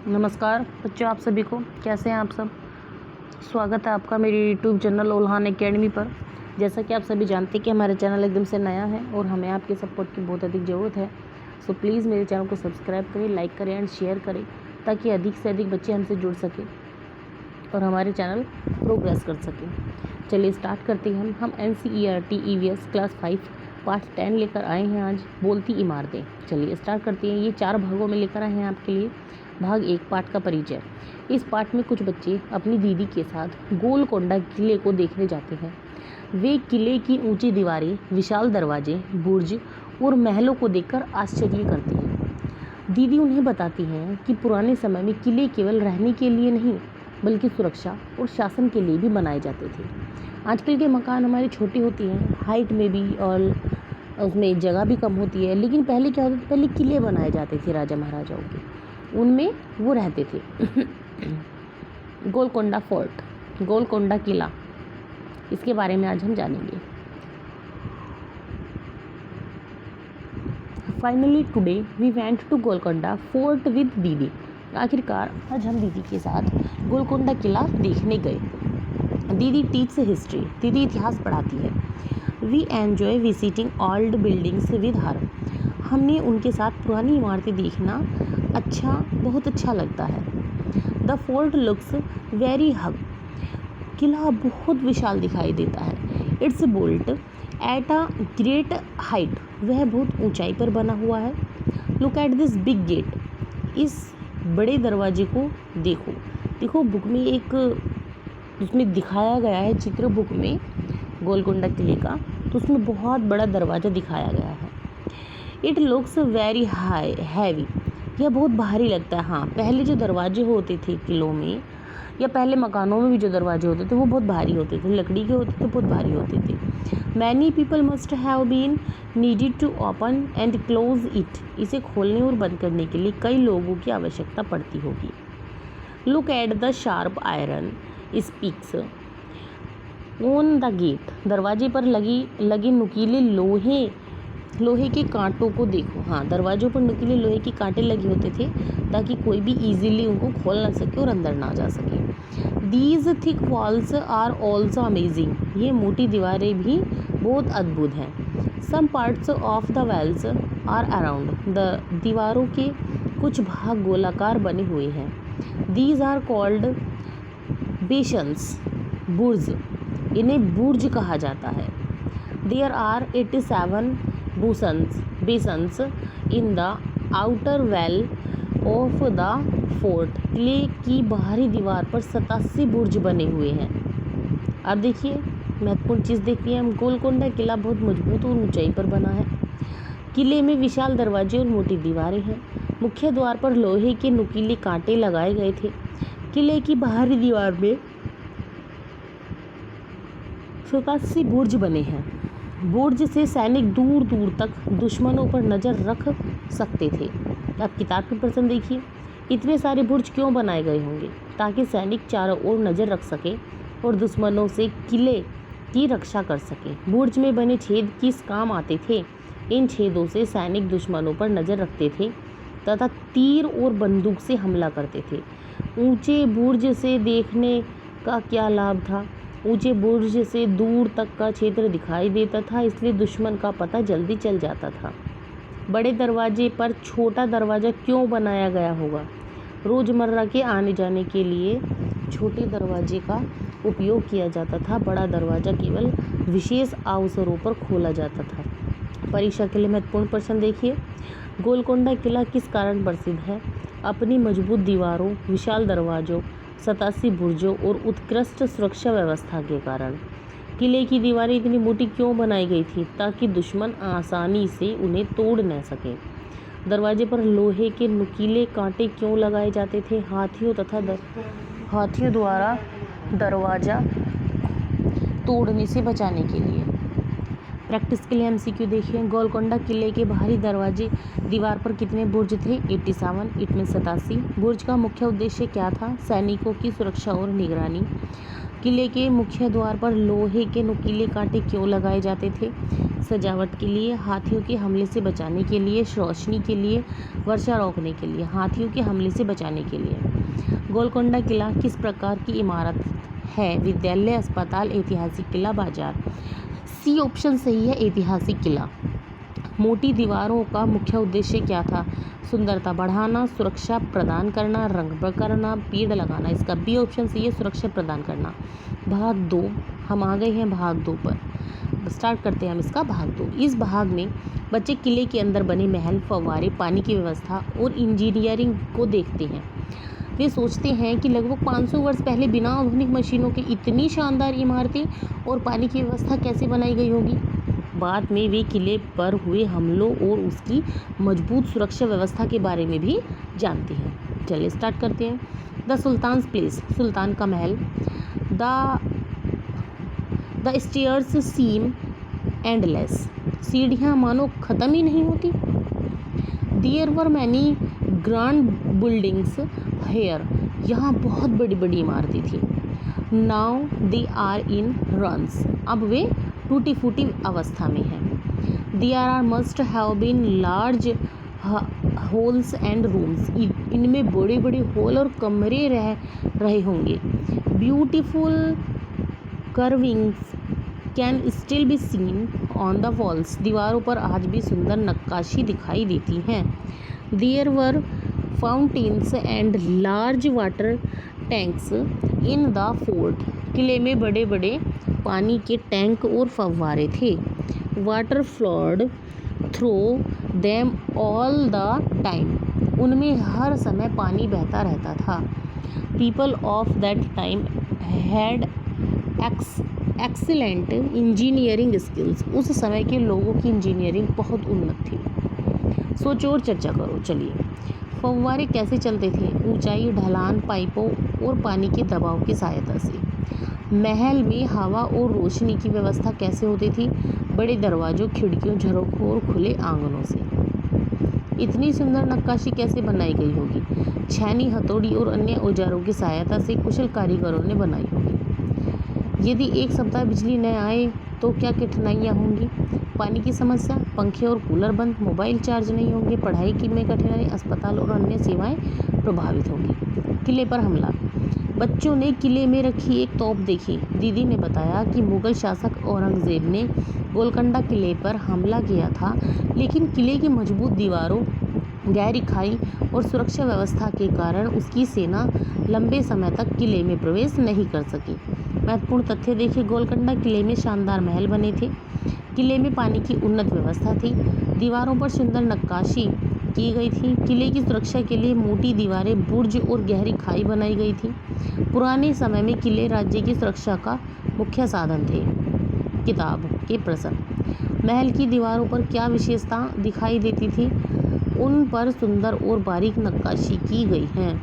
नमस्कार बच्चों, आप सभी को कैसे हैं आप सब। स्वागत है आपका मेरे यूट्यूब चैनल ओल्हान एकेडमी पर। जैसा कि आप सभी जानते हैं कि हमारा चैनल एकदम से नया है और हमें आपके सपोर्ट की बहुत अधिक ज़रूरत है। सो प्लीज़ मेरे चैनल को सब्सक्राइब करें, लाइक करें एंड शेयर करें ताकि अधिक से अधिक बच्चे हमसे जुड़ सकें और हमारे चैनल प्रोग्रेस कर सकें। चलिए स्टार्ट करते हैं। हम NCERT EVS क्लास 5 पार्ट 10 लेकर आए हैं आज, बोलती इमारतें। चलिए स्टार्ट करते हैं। ये 4 भागों में लेकर आए हैं आपके लिए। भाग 1 पाठ का परिचय। इस पाठ में कुछ बच्चे अपनी दीदी के साथ गोलकोंडा किले को देखने जाते हैं। वे किले की ऊंची दीवारें, विशाल दरवाजे, बुर्ज और महलों को देखकर आश्चर्य करती हैं। दीदी उन्हें बताती हैं कि पुराने समय में किले केवल रहने के लिए नहीं बल्कि सुरक्षा और शासन के लिए भी बनाए जाते थे। आजकल के मकान हमारे छोटे होते हैं, हाइट में भी, और उसमें जगह भी कम होती है, लेकिन पहले क्या होता था, पहले किले बनाए जाते थे राजा महाराजाओं के, उनमें वो रहते थे। गोलकोंडा फोर्ट, गोलकोंडा किला, इसके बारे में आज हम जानेंगे। Finally today we went to Golconda fort with didi. आखिरकार आज हम दीदी के साथ गोलकोंडा किला देखने गए। दीदी टीच हिस्ट्री, दीदी इतिहास पढ़ाती है। We enjoy visiting old buildings with her. हमने उनके साथ पुरानी इमारतें देखना बहुत अच्छा लगता है। The fort looks very huge. किला बहुत विशाल दिखाई देता है। It's built at a great height. वह बहुत ऊंचाई पर बना हुआ है। Look at this big gate. इस बड़े दरवाजे को देखो बुक में एक उसमें दिखाया गया है चित्र, बुक में गोलकोंडा किले का, तो उसमें बहुत बड़ा दरवाज़ा दिखाया गया है। It looks very high heavy. यह बहुत भारी लगता है। हाँ, पहले जो दरवाजे होते थे किलों में या पहले मकानों में भी जो दरवाजे होते थे वो बहुत भारी होते थे, लकड़ी के होते थे, बहुत भारी होते थे। Many people must have been needed to open and close it. इसे खोलने और बंद करने के लिए कई लोगों की आवश्यकता पड़ती होगी। Look at the sharp iron spikes on the gate. दरवाजे पर लगे नुकीले लोहे के कांटों को देखो। हाँ, दरवाजों पर नुकीले लोहे के कांटे लगे होते थे ताकि कोई भी इजीली उनको खोल ना सके और अंदर ना जा सके। These thick walls are also amazing. ये मोटी दीवारें भी बहुत अद्भुत हैं। Some parts of the walls are around. The दीवारों के कुछ भाग गोलाकार बने हुए हैं। दीज आर कॉल्ड बेशंस, बुर्ज। इन्हें बुर्ज कहा जाता है। There are 87 bastions in the outer wall of the fort. किले की बाहरी दीवार पर 87 बुर्ज बने हुए हैं। अब देखिए महत्वपूर्ण चीज़ देखिए हम, गोलकोंडा किला बहुत मजबूत और ऊंचाई पर बना है। किले में विशाल दरवाजे और मोटी दीवारें हैं। मुख्य द्वार पर लोहे के नुकीले कांटे लगाए गए थे। किले की बाहरी दीवार में 87 बुर्ज बने हैं। बुर्ज से सैनिक दूर दूर तक दुश्मनों पर नज़र रख सकते थे। आप किताब के प्रश्न देखिए। इतने सारे बुर्ज क्यों बनाए गए होंगे? ताकि सैनिक चारों ओर नज़र रख सके और दुश्मनों से किले की रक्षा कर सके। बुर्ज में बने छेद किस काम आते थे? इन छेदों से सैनिक दुश्मनों पर नज़र रखते थे तथा तीर और बंदूक से हमला करते थे। ऊंचे बुर्ज से देखने का क्या लाभ था? ऊंचे बुर्ज से दूर तक का क्षेत्र दिखाई देता था, इसलिए दुश्मन का पता जल्दी चल जाता था। बड़े दरवाजे पर छोटा दरवाज़ा क्यों बनाया गया होगा? रोज़मर्रा के आने जाने के लिए छोटे दरवाजे का उपयोग किया जाता था। बड़ा दरवाज़ा केवल विशेष अवसरों पर खोला जाता था। परीक्षा के लिए महत्वपूर्ण प्रश्न देखिए। गोलकोंडा किला किस कारण प्रसिद्ध है? अपनी मजबूत दीवारों, विशाल दरवाज़ों, 87 बुर्जों और उत्कृष्ट सुरक्षा व्यवस्था के कारण। किले की दीवारें इतनी मोटी क्यों बनाई गई थी? ताकि दुश्मन आसानी से उन्हें तोड़ न सके। दरवाजे पर लोहे के नुकीले कांटे क्यों लगाए जाते थे? हाथियों द्वारा दरवाज़ा तोड़ने से बचाने के लिए। प्रैक्टिस के लिए MCQ देखिए। गोलकोंडा किले के बाहरी दीवार पर कितने बुर्ज थे? 87, इसमें 87। बुर्ज का मुख्य उद्देश्य क्या था? सैनिकों की सुरक्षा और निगरानी। किले के मुख्य द्वार पर लोहे के नुकीले कांटे क्यों लगाए जाते थे? सजावट के लिए, हाथियों के हमले से बचाने के लिए, रोशनी के लिए, वर्षा रोकने के लिए। हाथियों के हमले से बचाने के लिए। गोलकोंडा किला किस प्रकार की इमारत है? विद्यालय, अस्पताल, ऐतिहासिक किला, बाजार। सी ऑप्शन सही है, ऐतिहासिक किला। मोटी दीवारों का मुख्य उद्देश्य क्या था? सुंदरता बढ़ाना, सुरक्षा प्रदान करना, रंग करना, पेड़ लगाना। इसका बी ऑप्शन सही है, सुरक्षा प्रदान करना। भाग 2, हम आ गए हैं भाग 2 पर। स्टार्ट करते हैं हम इसका भाग 2। इस भाग में बच्चे किले के अंदर बने महल, फव्वारे, पानी की व्यवस्था और इंजीनियरिंग को देखते हैं। वे सोचते हैं कि लगभग 500 वर्ष पहले बिना आधुनिक मशीनों के इतनी शानदार इमारतें और पानी की व्यवस्था कैसे बनाई गई होगी। बाद में वे किले पर हुए हमलों और उसकी मजबूत सुरक्षा व्यवस्था के बारे में भी जानते हैं। चलिए स्टार्ट करते हैं। द सुल्तान्स प्लेस, सुल्तान का महल। द स्टेयर्स सीम एंडलेस, सीढ़ियाँ मानो ख़त्म ही नहीं होती। There were many grand buildings here, यहाँ बहुत बड़ी बड़ी इमारतें थी। Now they are in ruins, अब वे टूटी फूटी अवस्था में हैं। There are must have been large halls and rooms, इनमें बड़े बड़े होल और कमरे रहे होंगे। Beautiful carvings can still be seen on the walls, दीवारों पर आज भी सुंदर नक्काशी दिखाई देती हैं। There were fountains and large water tanks in the fort, किले में बड़े बड़े पानी के टैंक और फव्वारे थे। Water flowed through them all the time, उनमें हर समय पानी बहता रहता था। People of that time had excellent engineering skills, उस समय के लोगों की इंजीनियरिंग बहुत उन्नत थी। सोचो और चर्चा करो। चलिए, फव्वारे कैसे चलते थे? ऊंचाई, ढलान, पाइपों और पानी के दबाव की सहायता से। महल में हवा और रोशनी की व्यवस्था कैसे होती थी? बड़े दरवाजों, खिड़कियों, झरोखों और खुले आंगनों से। इतनी सुंदर नक्काशी कैसे बनाई गई होगी? छेनी, हथौड़ी और अन्य औजारों की सहायता से कुशल कारीगरों ने बनाई होगी। यदि एक सप्ताह बिजली न आए तो क्या कठिनाइयाँ होंगी? पानी की समस्या, पंखे और कूलर बंद, मोबाइल चार्ज नहीं होंगे, पढ़ाई की में कठिनाई, अस्पताल और अन्य सेवाएं प्रभावित होंगी। किले पर हमला, बच्चों ने किले में रखी एक तोप देखी। दीदी ने बताया कि मुगल शासक औरंगजेब ने गोलकोंडा किले पर हमला किया था, लेकिन किले की मजबूत दीवारों, गहरी खाई और सुरक्षा व्यवस्था के कारण उसकी सेना लंबे समय तक किले में प्रवेश नहीं कर सकी। महत्वपूर्ण तथ्य देखिए। गोलकोंडा किले में शानदार महल बने थे। किले में पानी की उन्नत व्यवस्था थी। दीवारों पर सुंदर नक्काशी की गई थी। किले की सुरक्षा के लिए मोटी दीवारें, बुर्ज और गहरी खाई बनाई गई थी। पुराने समय में किले राज्य की सुरक्षा का मुख्य साधन थे। किताब के प्रश्न, महल की दीवारों पर क्या विशेषता दिखाई देती थी? उन पर सुंदर और बारीक नक्काशी की गई है।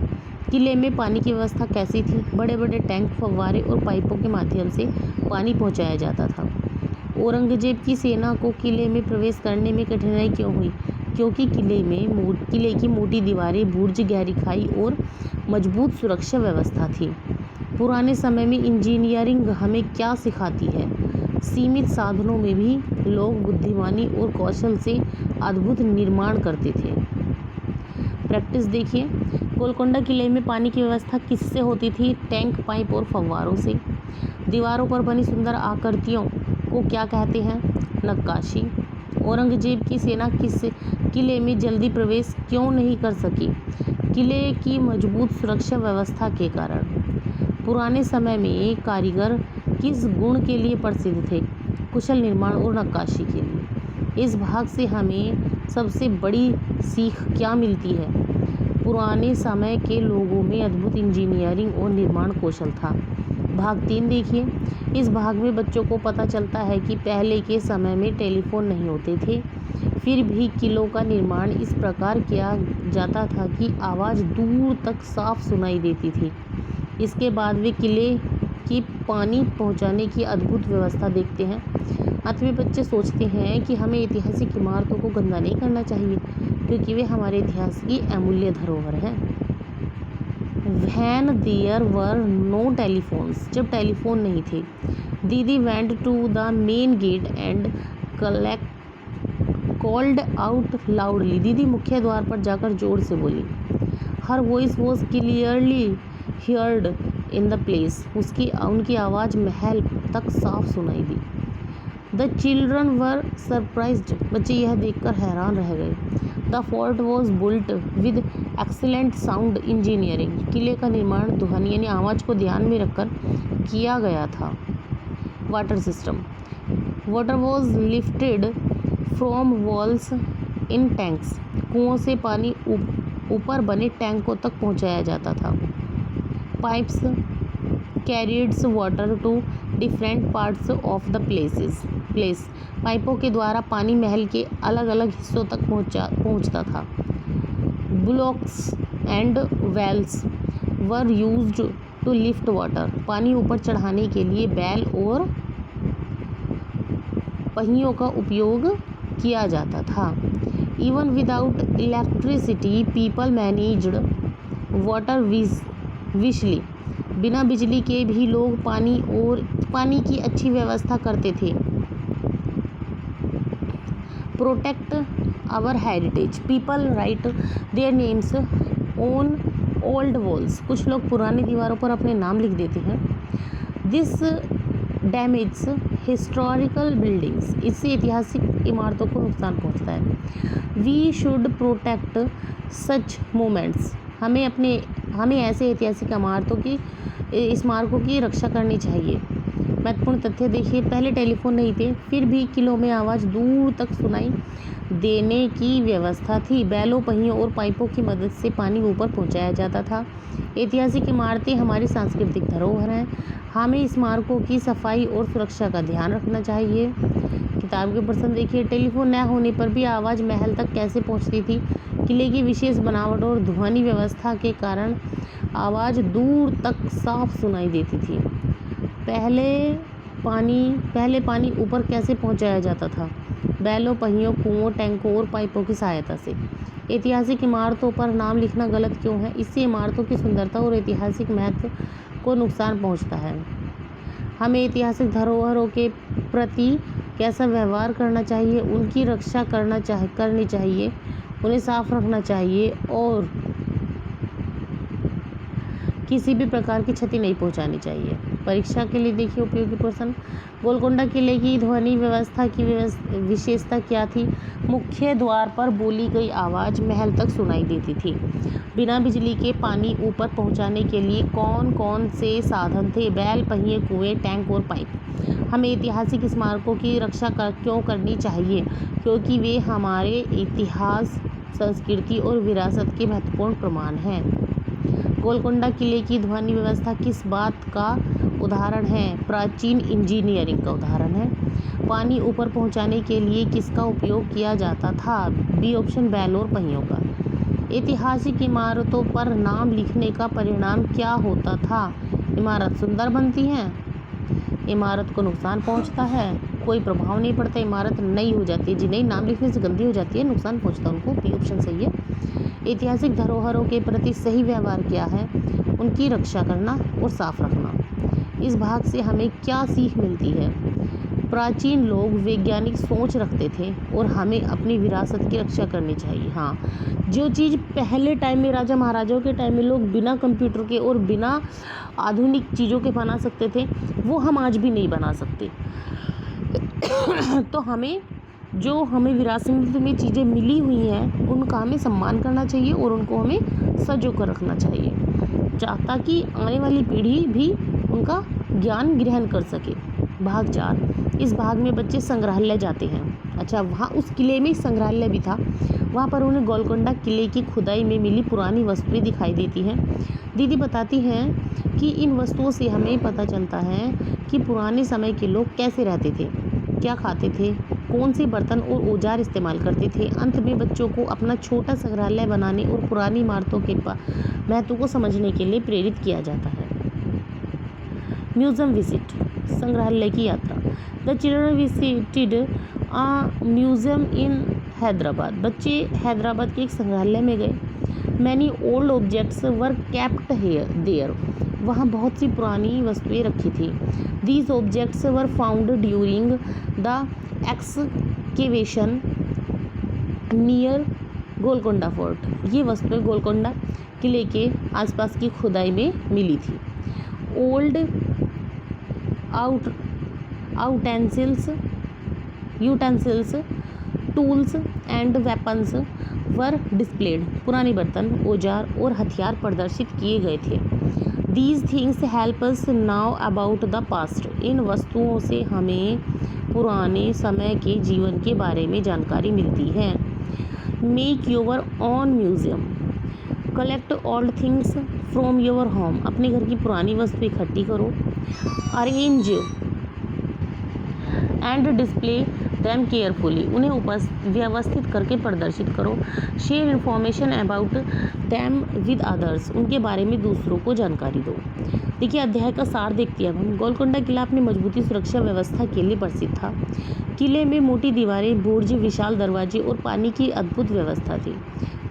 किले में पानी की व्यवस्था कैसी थी? बड़े बड़े टैंक, फव्वारे और पाइपों के माध्यम से पानी पहुंचाया जाता था। औरंगजेब की सेना को किले में प्रवेश करने में कठिनाई क्यों हुई? क्योंकि किले की मोटी दीवारें, बुर्ज, गहरी खाई और मजबूत सुरक्षा व्यवस्था थी। पुराने समय में इंजीनियरिंग हमें क्या सिखाती है? सीमित साधनों में भी लोग बुद्धिमानी और कौशल से अद्भुत निर्माण करते थे। प्रैक्टिस देखिए। गोलकोंडा किले में पानी की व्यवस्था किससे होती थी? टैंक, पाइप और फव्वारों से। दीवारों पर बनी सुंदर आकृतियों को क्या कहते हैं? नक्काशी। औरंगजेब की सेना किले में जल्दी प्रवेश क्यों नहीं कर सकी? किले की मजबूत सुरक्षा व्यवस्था के कारण। पुराने समय में कारीगर किस गुण के लिए प्रसिद्ध थे? कुशल निर्माण और नक्काशी के लिए। इस भाग से हमें सबसे बड़ी सीख क्या मिलती है? पुराने समय के लोगों में अद्भुत इंजीनियरिंग और निर्माण कौशल था। भाग 3 देखिए। इस भाग में बच्चों को पता चलता है कि पहले के समय में टेलीफोन नहीं होते थे, फिर भी किलों का निर्माण इस प्रकार किया जाता था कि आवाज़ दूर तक साफ सुनाई देती थी। इसके बाद वे किले की पानी पहुंचाने की अद्भुत व्यवस्था देखते हैं। अंत में बच्चे सोचते हैं कि हमें ऐतिहासिक इमारतों को गंदा नहीं करना चाहिए, क्योंकि वे हमारे इतिहास की अमूल्य धरोहर हैं। When there were no telephones, जब टेलीफोन नहीं थे। Didi went to the main gate and called out loudly, दीदी मुख्य द्वार पर जाकर जोर से बोली। Her voice was clearly heard in the place, उनकी आवाज़ महल तक साफ सुनाई दी। द चिल्ड्रन वर सरप्राइज्ड, बच्चे यह देखकर हैरान रह गए। The fort was built with excellent sound engineering, किले का निर्माण ध्वनि यानी आवाज़ को ध्यान में रखकर किया गया था। Water system, water was lifted from walls in tanks, कुओं से पानी ऊपर बने टैंकों तक पहुंचाया जाता था। Pipes carried water to different parts of the place, पाइपों के द्वारा पानी महल के अलग अलग हिस्सों तक पहुंचता था। Blocks and wells were used to lift water, पानी ऊपर चढ़ाने के लिए बैल और पहियों का उपयोग किया जाता था। Even without electricity people managed water wisely, बिना बिजली के भी लोग पानी की अच्छी व्यवस्था करते थे। Protect our heritage, people write their names on old walls, कुछ लोग पुरानी दीवारों पर अपने नाम लिख देते हैं। दिस डैमेज हिस्टोरिकल बिल्डिंग्स, इससे ऐतिहासिक इमारतों को नुकसान पहुंचता है। We should protect such monuments, हमें ऐसे ऐतिहासिक स्मारकों की रक्षा करनी चाहिए। महत्वपूर्ण तथ्य देखिए, पहले टेलीफोन नहीं थे, फिर भी किलों में आवाज़ दूर तक सुनाई देने की व्यवस्था थी। बैलों, पहियों और पाइपों की मदद से पानी ऊपर पहुंचाया जाता था। ऐतिहासिक इमारतें हमारी सांस्कृतिक धरोहर हैं, हमें स्मारकों की सफाई और सुरक्षा का ध्यान रखना चाहिए। किताब के प्रश्न देखिए, टेलीफोन न होने पर भी आवाज़ महल तक कैसे पहुंचती थी? किले की विशेष बनावट और ध्वनि व्यवस्था के कारण आवाज़ दूर तक साफ सुनाई देती थी। पहले पानी ऊपर कैसे पहुंचाया जाता था? बैलों, पहियों, कुओं, टैंकों और पाइपों की सहायता से। ऐतिहासिक इमारतों पर नाम लिखना गलत क्यों है? इससे इमारतों की सुंदरता और ऐतिहासिक महत्व को नुकसान पहुंचता है। हमें ऐतिहासिक धरोहरों के प्रति कैसा व्यवहार करना चाहिए? उनकी रक्षा करनी चाहिए, उन्हें साफ रखना चाहिए और किसी भी प्रकार की क्षति नहीं पहुंचानी चाहिए। परीक्षा के लिए देखिए उपयोगी प्रश्न, गोलकोंडा किले की ध्वनि व्यवस्था की विशेषता क्या थी? मुख्य द्वार पर बोली गई आवाज़ महल तक सुनाई देती थी। बिना बिजली के पानी ऊपर पहुंचाने के लिए कौन कौन से साधन थे? बैल, पहिए, कुएं, टैंक और पाइप। हमें ऐतिहासिक स्मारकों की रक्षा क्यों करनी चाहिए? क्योंकि वे हमारे इतिहास, संस्कृति और विरासत के महत्वपूर्ण प्रमाण हैं। गोलकोंडा किले की ध्वनि व्यवस्था किस बात का उदाहरण है? प्राचीन इंजीनियरिंग का उदाहरण है। पानी ऊपर पहुंचाने के लिए किसका उपयोग किया जाता था? बी ऑप्शन, बैल और पहियों का। ऐतिहासिक इमारतों पर नाम लिखने का परिणाम क्या होता था? इमारत सुंदर बनती है, इमारत को नुकसान पहुंचता है, कोई प्रभाव नहीं पड़ता, इमारत नई हो जाती है। जी नहीं, नाम लिखने से गंदी हो जाती है, नुकसान पहुंचता है उनको। बी ऑप्शन सही है। ऐतिहासिक धरोहरों के प्रति सही व्यवहार क्या है? उनकी रक्षा करना और साफ रखना। इस भाग से हमें क्या सीख मिलती है? प्राचीन लोग वैज्ञानिक सोच रखते थे और हमें अपनी विरासत की रक्षा करनी चाहिए। हाँ, जो चीज़ पहले टाइम में राजा महाराजाओं के टाइम में लोग बिना कंप्यूटर के और बिना आधुनिक चीज़ों के बना सकते थे, वो हम आज भी नहीं बना सकते। तो हमें विरासत में चीज़ें मिली हुई हैं, उनका हमें सम्मान करना चाहिए और उनको हमें सजो कर रखना चाहिए, ताकि आने वाली पीढ़ी भी उनका ज्ञान ग्रहण कर सके। भाग 4, इस भाग में बच्चे संग्रहालय जाते हैं। अच्छा, वहाँ उस किले में संग्रहालय भी था, वहाँ पर उन्हें गोलकोंडा किले की खुदाई में मिली पुरानी वस्तुएं दिखाई देती हैं। दीदी बताती हैं कि इन वस्तुओं से हमें पता चलता है कि पुराने समय के लोग कैसे रहते थे, क्या खाते थे, कौन से बर्तन और औजार इस्तेमाल करते थे। अंत में बच्चों को अपना छोटा संग्रहालय बनाने और पुरानी इमारतों के महत्व को समझने के लिए प्रेरित किया जाता है। म्यूजियम विजिट, संग्रहालय की यात्रा। The children visited a museum in Hyderabad, बच्चे हैदराबाद के एक संग्रहालय में गए। Many old objects were kept there, वहाँ बहुत सी पुरानी वस्तुएं रखी थी। These objects were found during the excavation near Golconda fort, ये वस्तुएं गोलकोंडा किले के आसपास की खुदाई में मिली थी। Old utensils tools and weapons were displayed, पुरानी बर्तन, औजार और हथियार प्रदर्शित किए गए थे। These things help us know about the past, इन वस्तुओं से हमें पुराने समय के जीवन के बारे में जानकारी मिलती है। Make your own museum, collect old things from your home, अपने घर की पुरानी वस्तु इकट्ठी करो। Arrange and display them carefully, उन्हें व्यवस्थित करके प्रदर्शित करो। Share information about them with others, उनके बारे में दूसरों को जानकारी दो। देखिए अध्याय का सार देखते हैं अब हम। गोलकोंडा किला अपनी मजबूती सुरक्षा व्यवस्था के लिए प्रसिद्ध था। किले में मोटी दीवारें, बुर्ज, विशाल दरवाजे और पानी की अद्भुत व्यवस्था थी।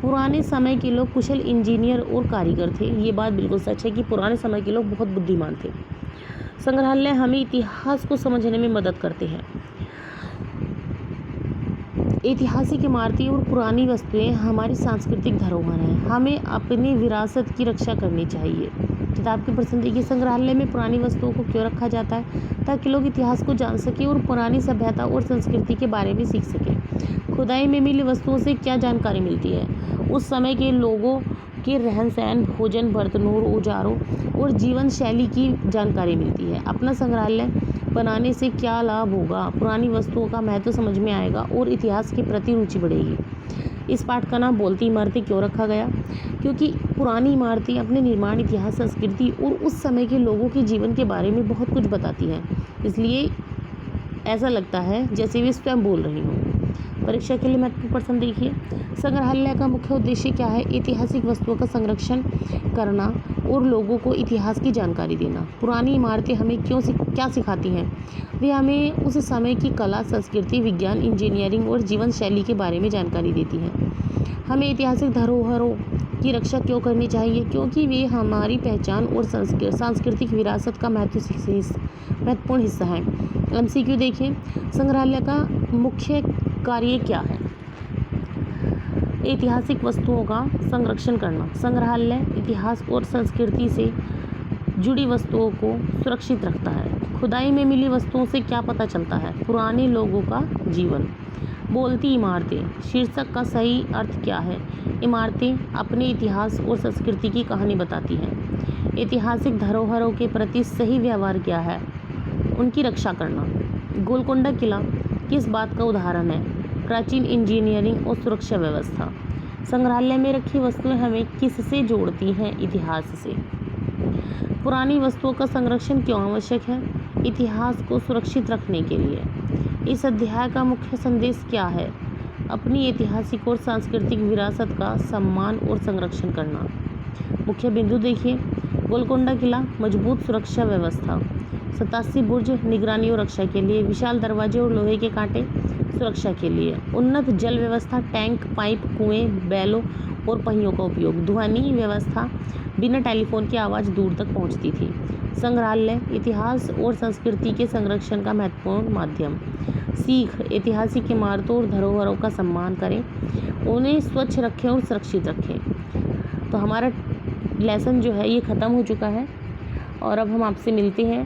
पुराने समय के लोग कुशल इंजीनियर और कारीगर थे। ये बात बिल्कुल सच है कि पुराने समय के लोग बहुत बुद्धिमान थे। संग्रहालय हमें इतिहास को समझने में मदद करते हैं। ऐतिहासिक इमारतें और पुरानी वस्तुएं हमारी सांस्कृतिक धरोहर हैं, हमें अपनी विरासत की रक्षा करनी चाहिए। किताब की प्रसंग देखिए। संग्रहालय में पुरानी वस्तुओं को क्यों रखा जाता है? ताकि लोग इतिहास को जान सकें और पुरानी सभ्यता और संस्कृति के बारे में सीख सकें। खुदाई में मिली वस्तुओं से क्या जानकारी मिलती है? उस समय के लोगों के रहन सहन, भोजन, बर्तनों, औजारों और जीवन शैली की जानकारी मिलती है। अपना संग्रहालय बनाने से क्या लाभ होगा? पुरानी वस्तुओं का महत्व समझ में आएगा और इतिहास के प्रति रुचि बढ़ेगी। इस पाठ का नाम बोलती इमारतें क्यों रखा गया? क्योंकि पुरानी इमारतें अपने निर्माण, इतिहास, संस्कृति और उस समय के लोगों के जीवन के बारे में बहुत कुछ बताती हैं, इसलिए ऐसा लगता है जैसे वे स्वयं बोल रही हों। परीक्षा के लिए महत्वपूर्ण प्रश्न देखिए। संग्रहालय का मुख्य उद्देश्य क्या है? ऐतिहासिक वस्तुओं का संरक्षण करना और लोगों को इतिहास की जानकारी देना। पुरानी इमारतें हमें क्या सिखाती हैं? वे हमें उस समय की कला, संस्कृति, विज्ञान, इंजीनियरिंग और जीवन शैली के बारे में जानकारी देती हैं। हमें ऐतिहासिक धरोहरों की रक्षा क्यों करनी चाहिए? क्योंकि वे हमारी पहचान और सांस्कृतिक विरासत का महत्वपूर्ण हिस्सा है। MCQ देखें। संग्रहालय का मुख्य कार्य क्या है? ऐतिहासिक वस्तुओं का संरक्षण करना। संग्रहालय इतिहास और संस्कृति से जुड़ी वस्तुओं को सुरक्षित रखता है। खुदाई में मिली वस्तुओं से क्या पता चलता है? पुराने लोगों का जीवन। बोलती इमारतें, शीर्षक का सही अर्थ क्या है? इमारतें अपने इतिहास और संस्कृति की कहानी बताती हैं। ऐतिहासिक धरोहरों के प्रति सही व्यवहार क्या है? उनकी रक्षा करना। गोलकोंडा किला किस बात का उदाहरण है? प्राचीन इंजीनियरिंग और सुरक्षा व्यवस्था। संग्रहालय में रखी वस्तुएं हमें किससे जोड़ती हैं? इतिहास से। पुरानी वस्तुओं का संरक्षण क्यों आवश्यक है? इतिहास को सुरक्षित रखने के लिए। इस अध्याय का मुख्य संदेश क्या है? अपनी ऐतिहासिक और सांस्कृतिक विरासत का सम्मान और संरक्षण करना। मुख्य बिंदु देखिए। गोलकोंडा किला मजबूत सुरक्षा व्यवस्था, 87 बुर्ज निगरानी और रक्षा के लिए, विशाल दरवाजे और लोहे के कांटे सुरक्षा के लिए, उन्नत जल व्यवस्था, टैंक, पाइप, कुएं, बैलों और पहियों का उपयोग, ध्वनि व्यवस्था, बिना टेलीफोन की आवाज़ दूर तक पहुंचती थी। संग्रहालय इतिहास और संस्कृति के संरक्षण का महत्वपूर्ण माध्यम। सीख, ऐतिहासिक इमारतों और धरोहरों का सम्मान करें, उन्हें स्वच्छ रखें और सुरक्षित रखें। तो हमारा लेसन जो है ये ख़त्म हो चुका है और अब हम आपसे मिलते हैं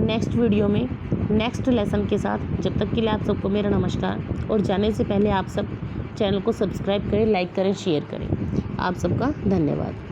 नेक्स्ट वीडियो में नेक्स्ट लेसन के साथ। जब तक के लिए आप सबको मेरा नमस्कार, और जाने से पहले आप सब चैनल को सब्सक्राइब करें, लाइक करें, शेयर करें। आप सबका धन्यवाद।